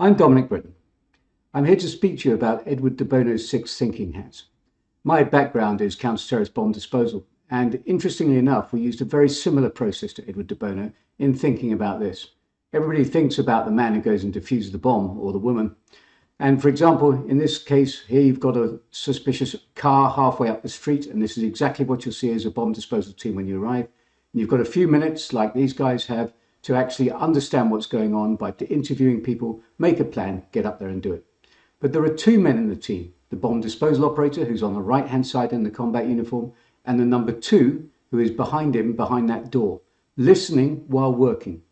I'm Dominic Britton. I'm here to speak to you about Edward de Bono's 6 thinking hats. My background is counter-terrorist bomb disposal, and interestingly enough, we used a very similar process to Edward de Bono in thinking about this. Everybody thinks about the man who goes and defuses the bomb, or the woman. And for example, in this case, here you've got a suspicious car halfway up the street, and this is exactly what you'll see as a bomb disposal team when you arrive. And you've got a few minutes, like these guys have, to actually understand what's going on by interviewing people, make a plan, get up there and do it. But there are 2 men in the team, the bomb disposal operator, who's on the right-hand side in the combat uniform, and the number 2, who is behind him, behind that door, listening while working.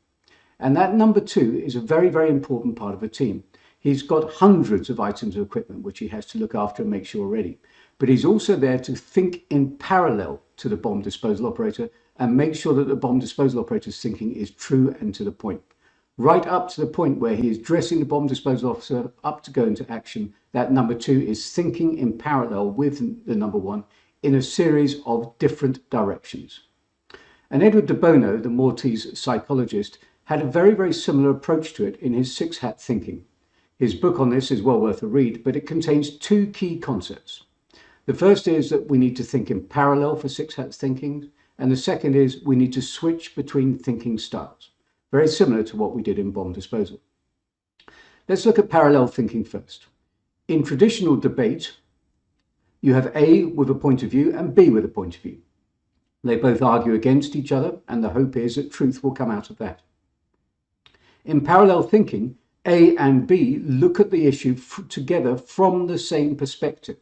And that number 2 is a very, very important part of a team. He's got hundreds of items of equipment which he has to look after and make sure are ready. But he's also there to think in parallel to the bomb disposal operator and make sure that the bomb disposal operator's thinking is true and to the point. Right up to the point where he is dressing the bomb disposal officer up to go into action, that number 2 is thinking in parallel with the number 1 in a series of different directions. And Edward de Bono, the Maltese psychologist, had a very, very similar approach to it in his 6-hat thinking. His book on this is well worth a read, but it contains 2 key concepts. The first is that we need to think in parallel for 6-hat thinking, and the second is we need to switch between thinking styles. Very similar to what we did in bomb disposal. Let's look at parallel thinking first. In traditional debate, you have A with a point of view and B with a point of view. They both argue against each other, and the hope is that truth will come out of that. In parallel thinking, A and B look at the issue together from the same perspective.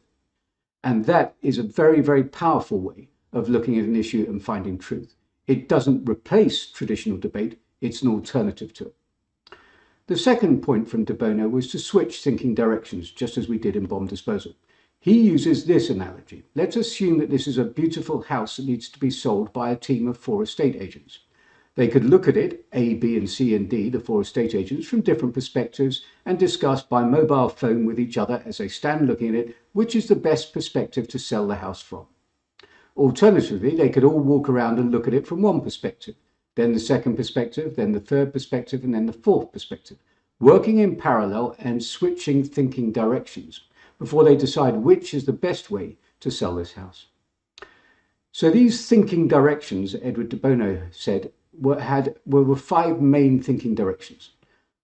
And that is a very, very powerful way of looking at an issue and finding truth. It doesn't replace traditional debate. It's an alternative to it. The second point from de Bono was to switch thinking directions, just as we did in bomb disposal. He uses this analogy. Let's assume that this is a beautiful house that needs to be sold by a team of 4 estate agents. They could look at it, A, B, and C, and D, the 4 estate agents, from different perspectives and discuss by mobile phone with each other as they stand looking at it, which is the best perspective to sell the house from. Alternatively, they could all walk around and look at it from one perspective, then the second perspective, then the third perspective, and then the fourth perspective, working in parallel and switching thinking directions before they decide which is the best way to sell this house. So these thinking directions, Edward de Bono said, were 5 main thinking directions.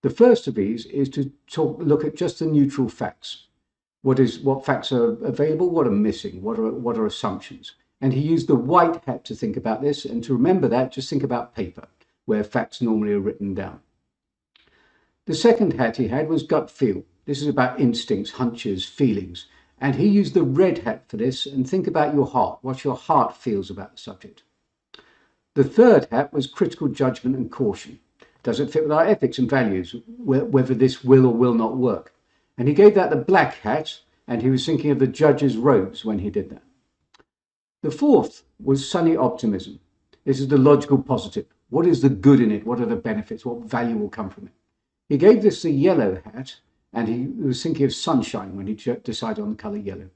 The first of these is to look at just the neutral facts. What facts are available, what are missing, what are assumptions. And he used the white hat to think about this, and to remember that, just think about paper, where facts normally are written down. The second hat he had was gut feel. This is about instincts, hunches, feelings. And he used the red hat for this, and think about your heart, what your heart feels about the subject. The third hat was critical judgment and caution. Does it fit with our ethics and values, whether this will or will not work? And he gave that the black hat, and he was thinking of the judge's robes when he did that. The fourth was sunny optimism. This is the logical positive. What is the good in it? What are the benefits? What value will come from it? He gave this the yellow hat, and he was thinking of sunshine when he decided on the colour yellow.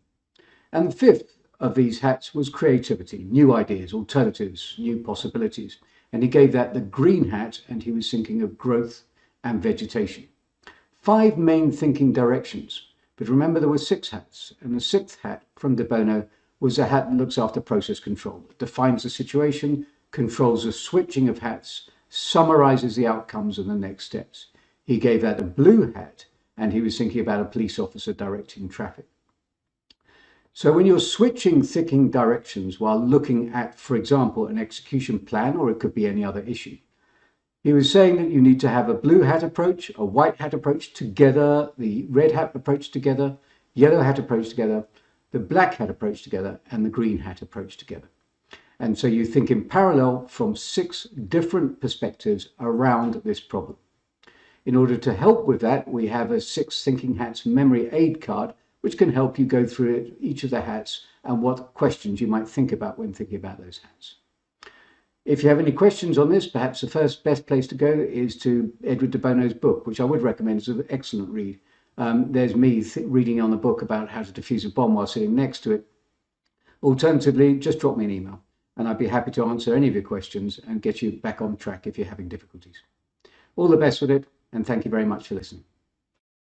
And the fifth of these hats was creativity, new ideas, alternatives, new possibilities. And he gave that the green hat, and he was thinking of growth and vegetation. 5 main thinking directions. But remember, there were 6 hats, and the 6th hat from de Bono was a hat that looks after process control. It defines the situation, controls the switching of hats, summarizes the outcomes and the next steps. He gave that a blue hat, and he was thinking about a police officer directing traffic. So when you're switching thinking directions while looking at, for example, an execution plan, or it could be any other issue, he was saying that you need to have a blue hat approach, a white hat approach together, the red hat approach together, yellow hat approach together, the black hat approach together, and the green hat approach together. And so you think in parallel from 6 different perspectives around this problem. In order to help with that, we have a 6 Thinking Hats memory aid card, which can help you go through each of the hats and what questions you might think about when thinking about those hats. If you have any questions on this, perhaps the best place to go is to Edward de Bono's book, which I would recommend. It's an excellent read. There's me reading on the book about how to defuse a bomb while sitting next to it. Alternatively, just drop me an email and I'd be happy to answer any of your questions and get you back on track if you're having difficulties. All the best with it, and thank you very much for listening.